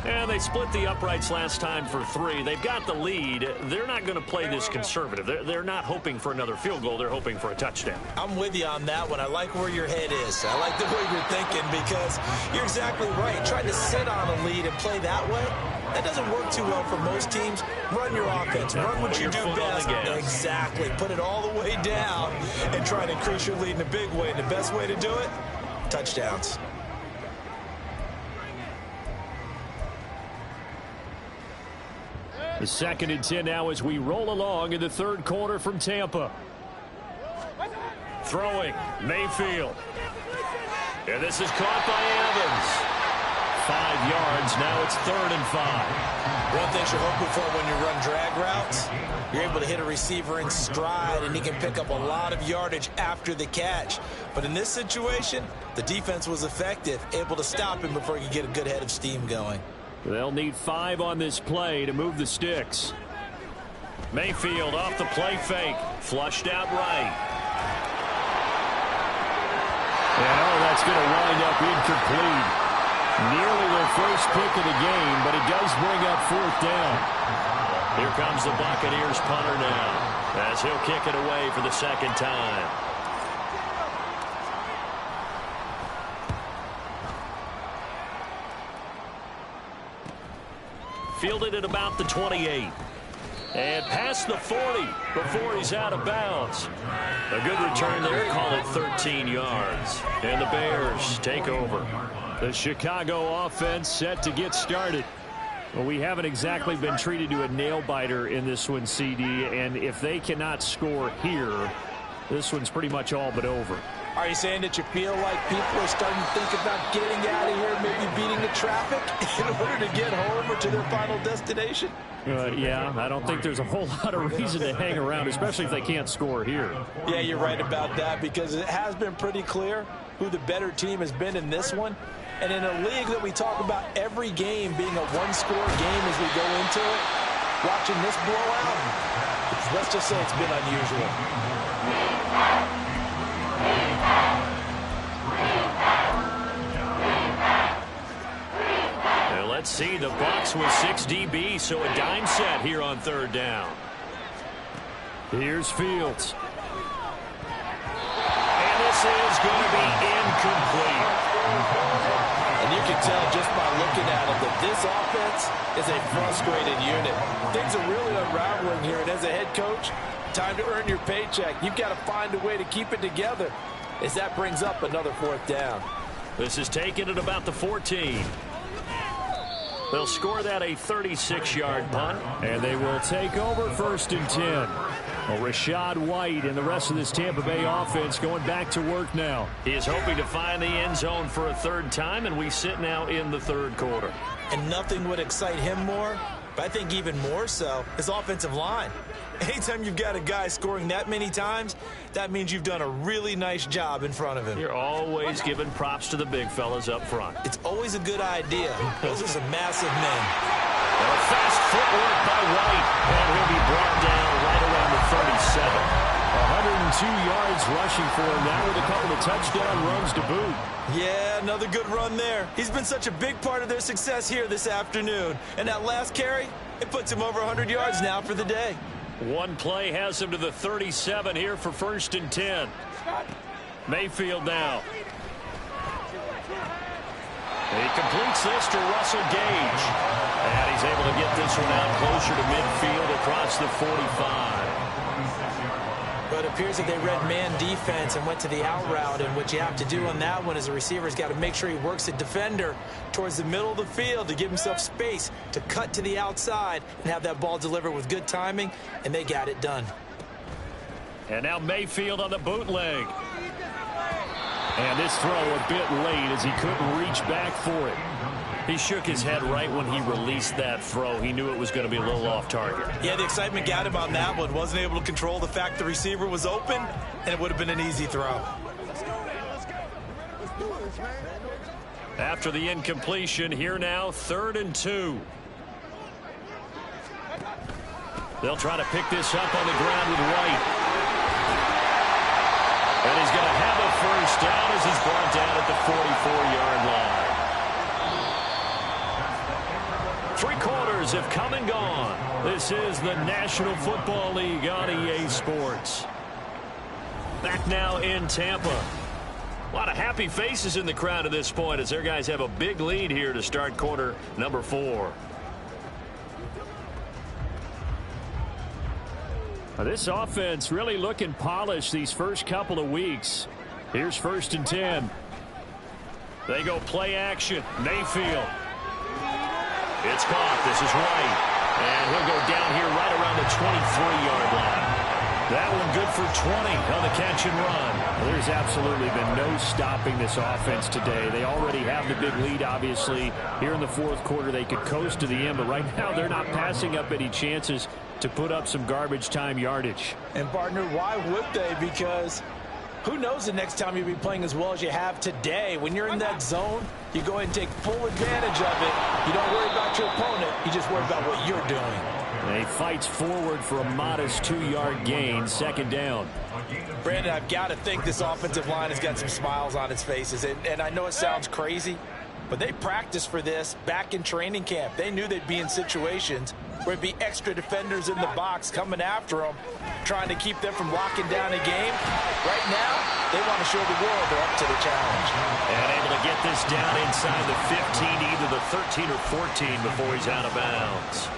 [SPEAKER 1] And they split the uprights last time for 3. They've got the lead. They're not going to play this conservative. They're not hoping for another field goal. They're hoping for a touchdown.
[SPEAKER 4] I'm with you on that one. I like where your head is. I like the way you're thinking because you're exactly right. Trying to sit on a lead and play that way, that doesn't work too well for most teams. Run your offense. Run what you do best. Exactly. Put it all the way down and try to increase your lead in a big way. And the best way to do it, touchdowns.
[SPEAKER 6] The 2nd and 10 now as we roll along in the third quarter from Tampa.
[SPEAKER 1] Throwing, Mayfield. And this is caught by Evans.
[SPEAKER 6] 5 yards, now it's 3rd and 5.
[SPEAKER 4] One thing you're hoping for when you run drag routes, you're able to hit a receiver in stride, and he can pick up a lot of yardage after the catch. But in this situation, the defense was effective, able to stop him before he could get a good head of steam going.
[SPEAKER 6] They'll need 5 on this play to move the sticks.
[SPEAKER 1] Mayfield off the play fake. Flushed out right.
[SPEAKER 6] And that's going to wind up incomplete. Nearly their first pick of the game, but it does bring up 4th down.
[SPEAKER 1] Here comes the Buccaneers punter now, as he'll kick it away for the second time. Fielded at about the 28. And past the 40 before he's out of bounds. A good return there, call it 13 yards. And the Bears take over.
[SPEAKER 6] The Chicago offense set to get started. Well, we haven't exactly been treated to a nail-biter in this one, CD, and if they cannot score here, this one's pretty much all but over.
[SPEAKER 4] Are you saying that you feel like people are starting to think about getting out of here, maybe beating the traffic in order to get home or to their final destination?
[SPEAKER 6] Yeah, I don't think there's a whole lot of reason to hang around, especially if they can't score here.
[SPEAKER 4] Yeah, you're right about that, because it has been pretty clear who the better team has been in this one. And in a league that we talk about every game being a one-score game as we go into it, watching this blowout, let's just say it's been unusual.
[SPEAKER 6] Now let's see, the Bucs with 6 DB, so a dime set here on third down. Here's Fields.
[SPEAKER 1] And this is going to be incomplete.
[SPEAKER 2] And you can tell just by looking at it that this offense is a frustrated unit. Things are really unraveling here, and as a head coach, time to earn your paycheck. You've got to find a way to keep it together as that brings up another fourth down.
[SPEAKER 6] This is taken at about the 14. They'll score that a 36-yard punt, and they will take over 1st and 10. Well, Rachaad White and the rest of this Tampa Bay offense going back to work now. He is hoping to find the end zone for a third time, and we sit now in the third quarter.
[SPEAKER 4] And nothing would excite him more, but I think even more so, his offensive line. Anytime you've got a guy scoring that many times, that means you've done a really nice job in front of him.
[SPEAKER 6] You're always giving props to the big fellas up front.
[SPEAKER 4] It's always a good idea. Those are some massive men.
[SPEAKER 6] A fast footwork by White, and he'll be brought down right around the 37. 102 yards rushing for him now with a couple of touchdown runs to boot.
[SPEAKER 4] Yeah, another good run there. He's been such a big part of their success here this afternoon. And that last carry, it puts him over 100 yards now for the day.
[SPEAKER 6] One play has him to the 37 here for 1st and 10. Mayfield now. He completes this to Russell Gage. And he's able to get this one out closer to midfield across the 45.
[SPEAKER 4] But it appears that they read man defense and went to the out route. And what you have to do on that one is a receiver's got to make sure he works a defender towards the middle of the field to give himself space to cut to the outside and have that ball delivered with good timing. And they got it done.
[SPEAKER 6] And now Mayfield on the bootleg. And this throw a bit late as he couldn't reach back for it. He shook his head right when he released that throw. He knew it was going to be a little off target.
[SPEAKER 4] Yeah, the excitement got him on that one. Wasn't able to control the fact the receiver was open, and it would have been an easy throw.
[SPEAKER 6] After the incompletion, here now, 3rd and 2. They'll try to pick this up on the ground with White. And he's going to have a first down as he's brought down at the 44-yard line. 3 quarters have come and gone. This is the National Football League on EA Sports. Back now in Tampa. A lot of happy faces in the crowd at this point as their guys have a big lead here to start quarter number 4. Now this offense really looking polished these first couple of weeks. Here's 1st and 10. They go play action. Mayfield. It's caught. This is White. And he'll go down here right around the 23-yard line. That one good for 20 on the catch and run. Well, there's absolutely been no stopping this offense today. They already have the big lead, obviously. Here in the 4th quarter, they could coast to the end. But right now, they're not passing up any chances to put up some garbage time yardage.
[SPEAKER 4] And, partner, why would they? Because who knows the next time you'll be playing as well as you have today. When you're in that zone, you go ahead and take full advantage of it. You don't worry about your opponent. You just worry about what you're doing.
[SPEAKER 6] And he fights forward for a modest 2-yard gain, 2nd down.
[SPEAKER 4] Brandon, I've got to think this offensive line has got some smiles on its faces. And I know it sounds crazy, but they practiced for this back in training camp. They knew they'd be in situations where it'd be extra defenders in the box coming after them, trying to keep them from locking down a game. Right now, they want to show the world they're up to the challenge.
[SPEAKER 6] And able to get this down inside the 15, either the 13 or 14 before he's out of bounds.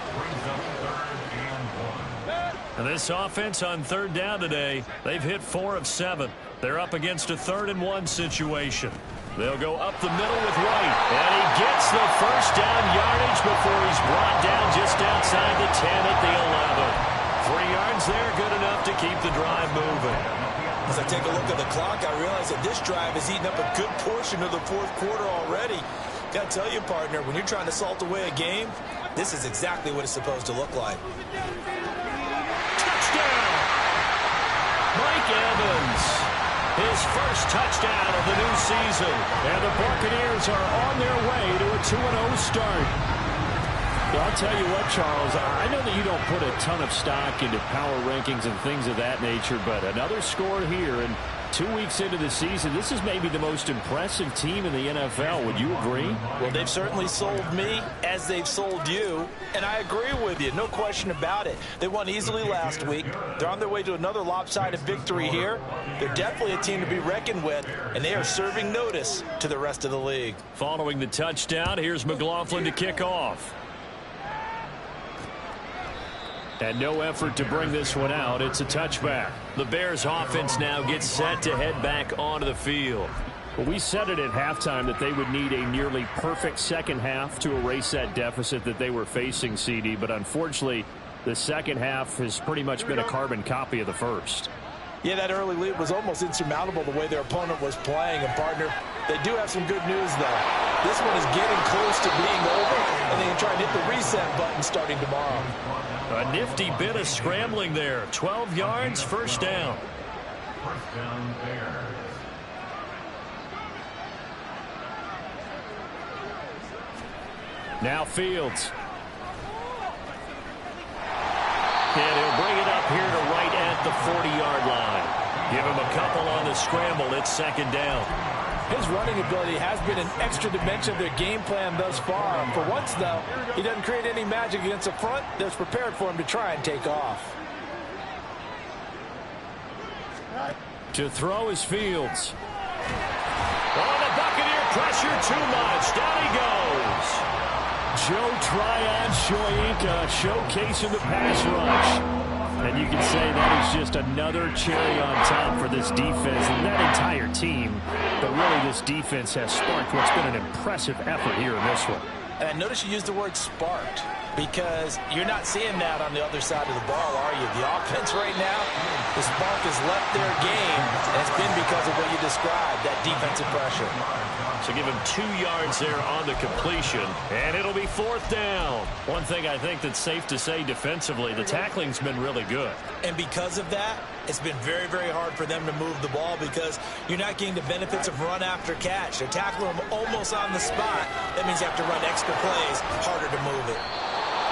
[SPEAKER 6] And this offense on 3rd down today, they've hit 4 of 7. They're up against a 3rd and 1 situation. They'll go up the middle with White. And he gets the first down yardage before he's brought down just outside the 10 at the 11.
[SPEAKER 1] 3 yards there, good enough to keep the drive moving.
[SPEAKER 4] As I take a look at the clock, I realize that this drive has eaten up a good portion of the fourth quarter already. Got to tell you, partner, when you're trying to salt away a game, this is exactly what it's supposed to look like.
[SPEAKER 1] Touchdown! Mike Evans, his first touchdown of the new season. And the Buccaneers are on their way to a 2-0 start. Well, I'll tell you what, Charles, I know that you don't put a ton of stock into power rankings and things of that nature, but another score here, and 2 weeks into the season, this is maybe the most impressive team in the NFL. Would you agree?
[SPEAKER 4] Well, they've certainly sold me as they've sold you, and I agree with you. No question about it. They won easily last week. They're on their way to another lopsided victory here. They're definitely a team to be reckoned with, and they are serving notice to the rest of the league.
[SPEAKER 1] Following the touchdown, here's McLaughlin to kick off. And no effort to bring this one out. It's a touchback. The Bears offense now gets set to head back onto the field.
[SPEAKER 6] Well, we said it at halftime that they would need a nearly perfect second half to erase that deficit that they were facing, CD. But unfortunately, the second half has pretty much been a carbon copy of the first.
[SPEAKER 4] Yeah, that early lead was almost insurmountable the way their opponent was playing. And, partner, they do have some good news, though. This one is getting close to being over, and they can try and hit the reset button starting tomorrow.
[SPEAKER 1] A nifty bit of scrambling there. 12 yards, first down.
[SPEAKER 3] First down, Bears.
[SPEAKER 6] Now Fields.
[SPEAKER 1] And he'll bring it up here to right at the 40-yard line. Give him a couple on the scramble. It's second down.
[SPEAKER 4] His running ability has been an extra dimension of their game plan thus far. For once, though, he doesn't create any magic against the front that's prepared for him to try and take off.
[SPEAKER 6] To throw is Fields.
[SPEAKER 1] Oh, the Buccaneer pressure too much. Down he goes.
[SPEAKER 6] Joe Tryon-Shoyinka showcasing the pass rush. And you can say that is just another cherry on top for this defense and that entire team. But really, this defense has sparked what's been an impressive effort here in this one.
[SPEAKER 4] And I notice you use the word sparked because you're not seeing that on the other side of the ball, are you? The offense right now, the spark has left their game, and it's been because of what you described, that defensive pressure.
[SPEAKER 1] So give him 2 yards there on the completion, and it'll be fourth down. One thing I think that's safe to say defensively, the tackling's been really good.
[SPEAKER 4] And because of that, it's been very, very hard for them to move the ball because you're not getting the benefits of run after catch. They're tackling them almost on the spot. That means you have to run extra plays, harder to move it.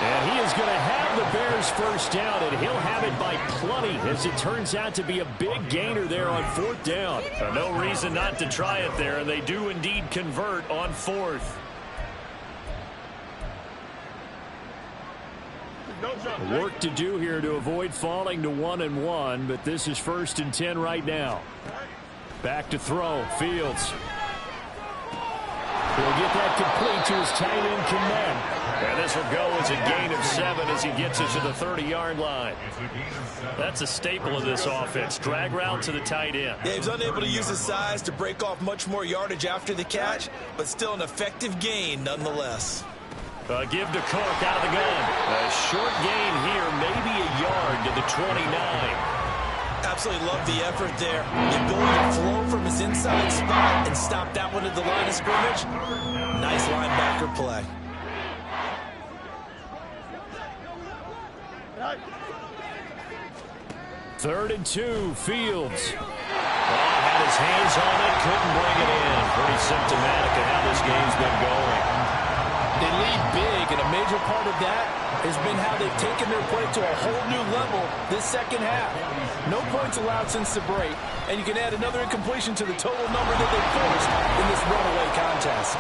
[SPEAKER 6] And he is going to have the Bears first down, and he'll have it by plenty as it turns out to be a big gainer there on fourth down.
[SPEAKER 1] No reason not to try it there, and they do indeed convert on fourth.
[SPEAKER 6] Work to do here to avoid falling to 1-1, but this is 1st and 10 right now. Back to throw, Fields. He'll get that complete to his tight end, Kmet.
[SPEAKER 1] And this will go as a gain of 7 as he gets it to the 30-yard line. That's a staple of this offense. Drag route to the tight end.
[SPEAKER 4] Yeah, he was unable to use his size to break off much more yardage after the catch, but still an effective gain nonetheless.
[SPEAKER 1] Give to Cook out of the gun. A short gain here, maybe a yard to the 29.
[SPEAKER 4] Absolutely love the effort there. The ability to flow from his inside spot and stop that one at the line of scrimmage. Nice linebacker play.
[SPEAKER 6] Third and 2, Fields.
[SPEAKER 1] Had his hands on it, couldn't bring it in. Pretty symptomatic of how this game's been going.
[SPEAKER 4] They lead big, and a major part of that has been how they've taken their play to a whole new level this second half. No points allowed since the break, and you can add another incompletion to the total number that they forced in this runaway contest.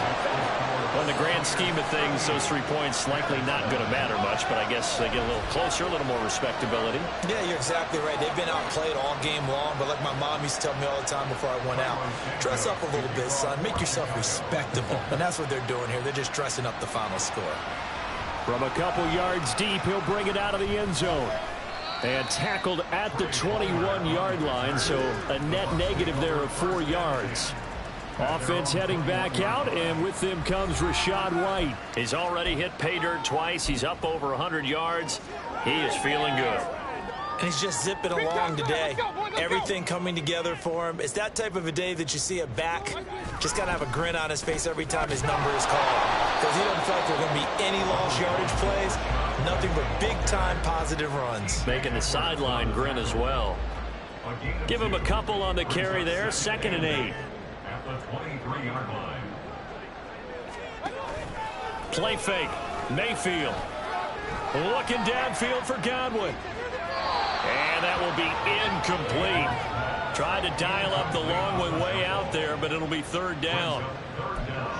[SPEAKER 1] Well, in the grand scheme of things, those 3 points likely not going to matter much, but I guess they get a little closer, a little more respectability.
[SPEAKER 4] Yeah, you're exactly right. They've been outplayed all game long, but like my mom used to tell me all the time before I went out, dress up a little bit, son. Make yourself respectable. And that's what they're doing here. They're just dressing up the final score.
[SPEAKER 6] From a couple yards deep, he'll bring it out of the end zone. And tackled at the 21-yard line, so a net negative there of 4 yards. Offense heading back out, and with them comes Rachaad White.
[SPEAKER 1] He's already hit pay dirt twice. He's up over 100 yards. He is feeling good.
[SPEAKER 4] And he's just zipping along today. Everything coming together for him. It's that type of a day that you see a back just got to have a grin on his face every time his number is called. Because he doesn't feel like there are going to be any lost yardage plays. Nothing but big-time positive runs.
[SPEAKER 6] Making the sideline grin as well. Give him a couple on the carry there. 2nd and 8.
[SPEAKER 3] At the 23-yard line.
[SPEAKER 6] Play fake. Mayfield. Looking downfield for Godwin. And that will be incomplete. Tried to dial up the long one way out there, but it'll be 3rd down.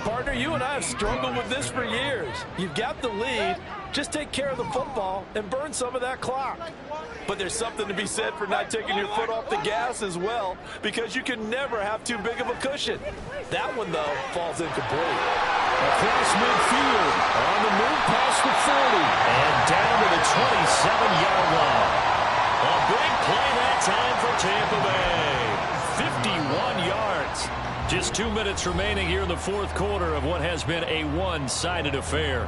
[SPEAKER 2] Partner, you and I have struggled with this for years. You've got the lead. Just take care of the football and burn some of that clock. But there's something to be said for not taking your foot off the gas as well, because you can never have too big of a cushion. That one, though, falls incomplete.
[SPEAKER 6] Across midfield, on the move past the 40, and down to the 27-yard line. A big play that time for Tampa Bay. 51 yards. Just 2 minutes remaining here in the 4th quarter of what has been a one-sided affair.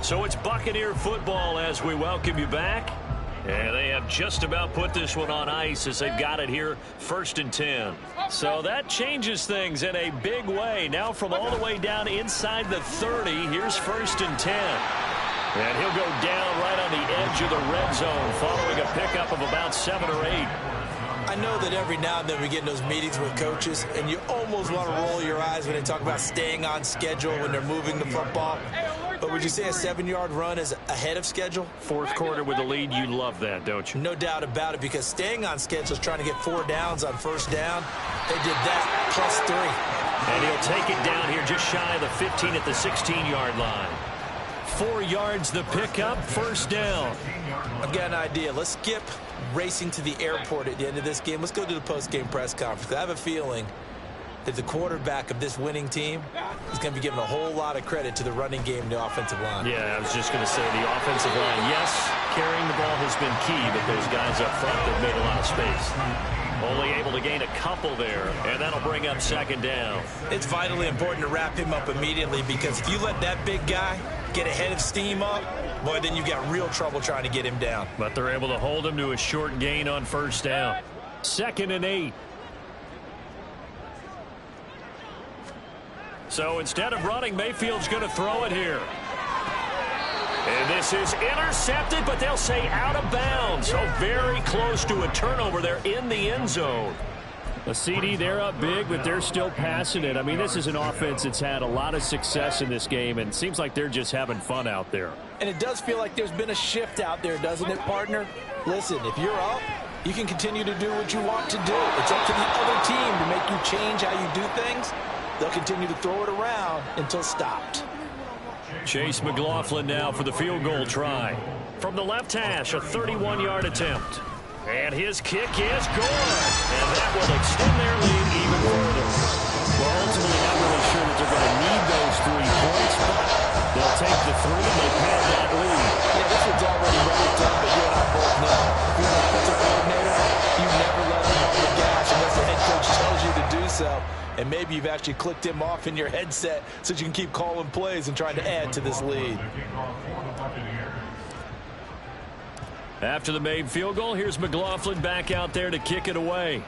[SPEAKER 6] So it's Buccaneer football as we welcome you back. And they have just about put this one on ice as they've got it here, 1st and 10. So that changes things in a big way. Now from all the way down inside the 30, here's 1st and 10. And he'll go down right on the edge of the red zone following a pickup of about 7 or 8.
[SPEAKER 4] I know that every now and then we get in those meetings with coaches, and you almost want to roll your eyes when they talk about staying on schedule when they're moving the football. But would you say a 7-yard run is ahead of schedule?
[SPEAKER 6] 4th quarter with the lead, you love that, don't you?
[SPEAKER 4] No doubt about it, because staying on schedule is trying to get 4 downs on 1st down. They did that plus 3.
[SPEAKER 6] And he'll take it down here just shy of the 15 at the 16-yard line. 4 yards the pickup, 1st down.
[SPEAKER 4] I've got an idea. Let's skip racing to the airport at the end of this game. Let's go to the post-game press conference. I have a feeling that the quarterback of this winning team is going to be given a whole lot of credit to the running game and the offensive line.
[SPEAKER 6] Yeah, I was just going to say the offensive line. Yes, carrying the ball has been key, but those guys up front have made a lot of space. Only able to gain a couple there, and that'll bring up 2nd down.
[SPEAKER 4] It's vitally important to wrap him up immediately, because if you let that big guy get ahead of steam up, boy, then you've got real trouble trying to get him down.
[SPEAKER 6] But they're able to hold him to a short gain on 1st down. 2nd and 8. So instead of running, Mayfield's going to throw it here. And this is intercepted, but they'll say out of bounds. So very close to a turnover there in the end zone. A CD, they're up big, but they're still passing it. I mean, this is an offense that's had a lot of success in this game, and it seems like they're just having fun out there.
[SPEAKER 2] And it does feel like there's been a shift out there, doesn't it, partner? Listen, if you're up, you can continue to do what you want to do. It's up to the other team to make you change how you do things. They'll continue to throw it around until stopped.
[SPEAKER 6] Chase McLaughlin now for the field goal try. From the left hash, a 31-yard attempt. And his kick is good. And that will extend their lead even further. Well, ultimately, not really sure that they're going to need those 3 points, but they'll take the 3 and they pad that lead.
[SPEAKER 2] Yeah, this one's already ready done, but you and I both know. If you're an offensive coordinator, you never let him off the gas unless the head coach tells you to do so. And maybe you've actually clicked him off in your headset so you can keep calling plays and trying to add to this lead.
[SPEAKER 6] After the made field goal, here's McLaughlin back out there to kick it away.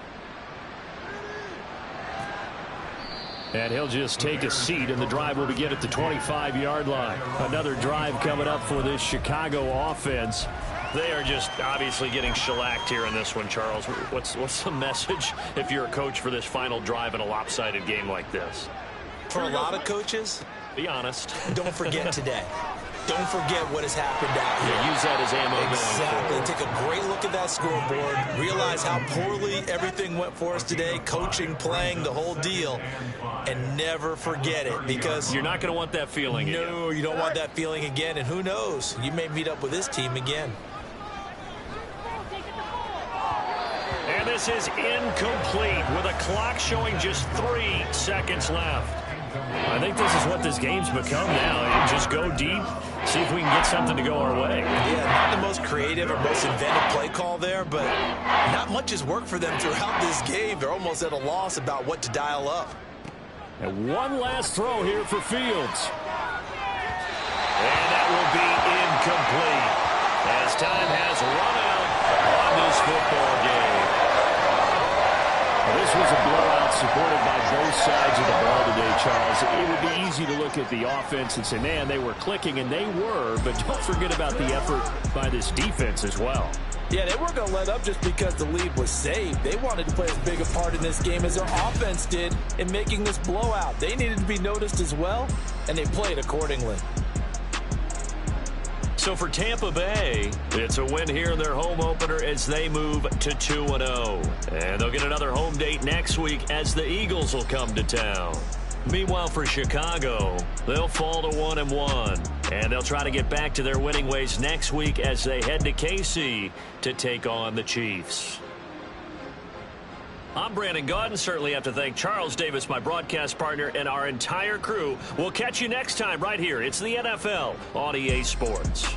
[SPEAKER 6] And he'll just take a seat, and the drive will begin at the 25-yard line. Another drive coming up for this Chicago offense. They are just obviously getting shellacked here in this one, Charles. What's the message if you're a coach for this final drive in a lopsided game like this?
[SPEAKER 4] For a lot of coaches,
[SPEAKER 6] be honest.
[SPEAKER 4] Don't forget today. Don't forget what has happened out here.
[SPEAKER 6] Yeah, use that as ammo
[SPEAKER 4] exactly.
[SPEAKER 6] going forward.
[SPEAKER 4] Take a great look at that scoreboard. Realize how poorly everything went for us today. Coaching, playing, the whole deal. And never forget it, because
[SPEAKER 6] you're not going to want that feeling again.
[SPEAKER 4] No, you don't want that feeling again. And who knows? You may meet up with this team again.
[SPEAKER 6] And this is incomplete with a clock showing just 3 seconds left. I think this is what this game's become now. Just go deep, see if we can get something to go our way.
[SPEAKER 4] Yeah, not the most creative or most inventive play call there, but not much has worked for them throughout this game. They're almost at a loss about what to dial up.
[SPEAKER 6] And one last throw here for Fields. And that will be incomplete as time has run out. by both sides of the ball today, Charles. It would be easy to look at the offense and say, man, they were clicking, and they were, but don't forget about the effort by this defense as well.
[SPEAKER 4] Yeah, they weren't going to let up just because the lead was saved. They wanted to play as big a part in this game as their offense did in making this blowout. They needed to be noticed as well, and they played accordingly.
[SPEAKER 1] So for Tampa Bay, it's a win here in their home opener as they move to 2-0. And they'll get another home date next week as the Eagles will come to town. Meanwhile, for Chicago, they'll fall to 1-1. And they'll try to get back to their winning ways next week as they head to KC to take on the Chiefs. I'm Brandon Gaudin. Certainly have to thank Charles Davis, my broadcast partner, and our entire crew. We'll catch you next time right here. It's the NFL on EA Sports.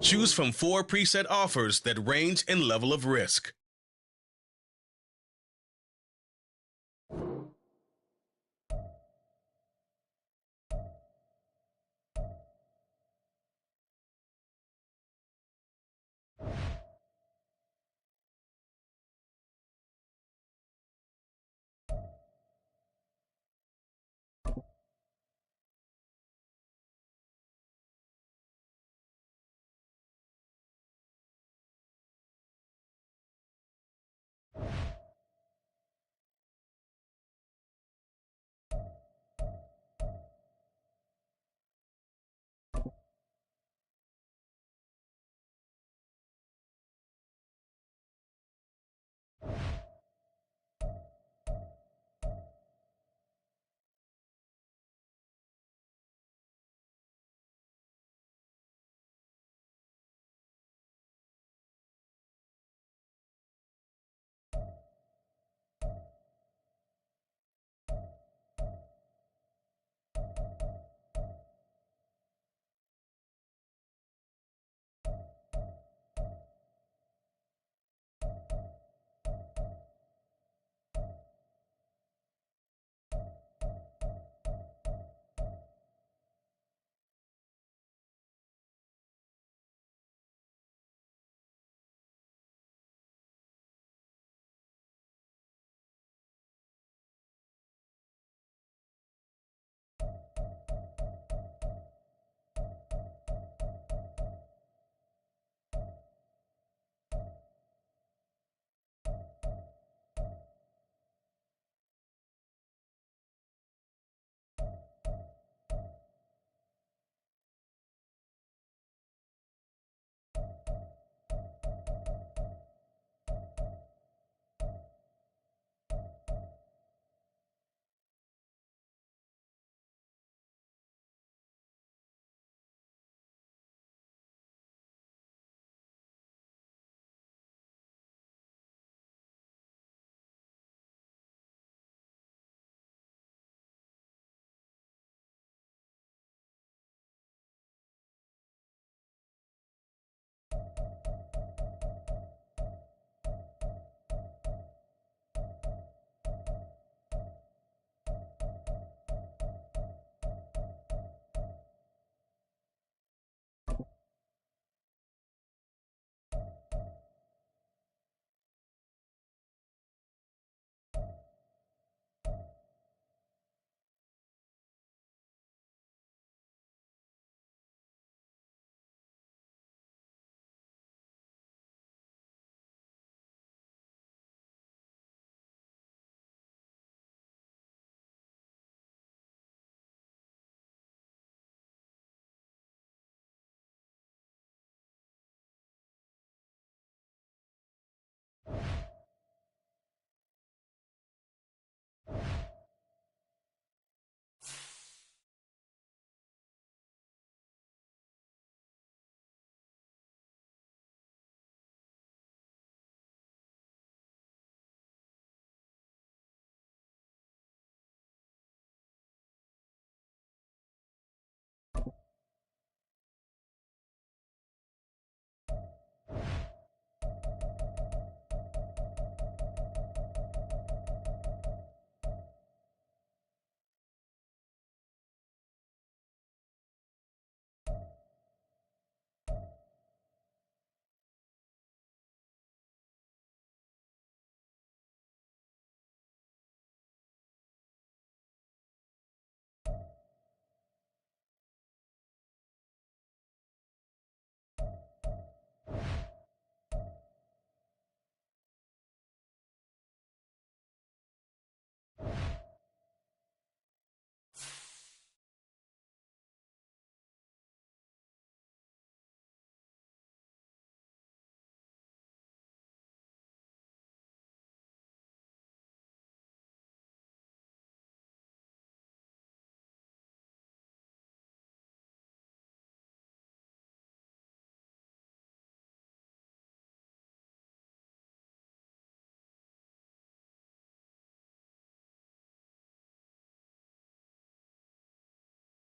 [SPEAKER 7] Choose from 4 preset offers that range in level of risk.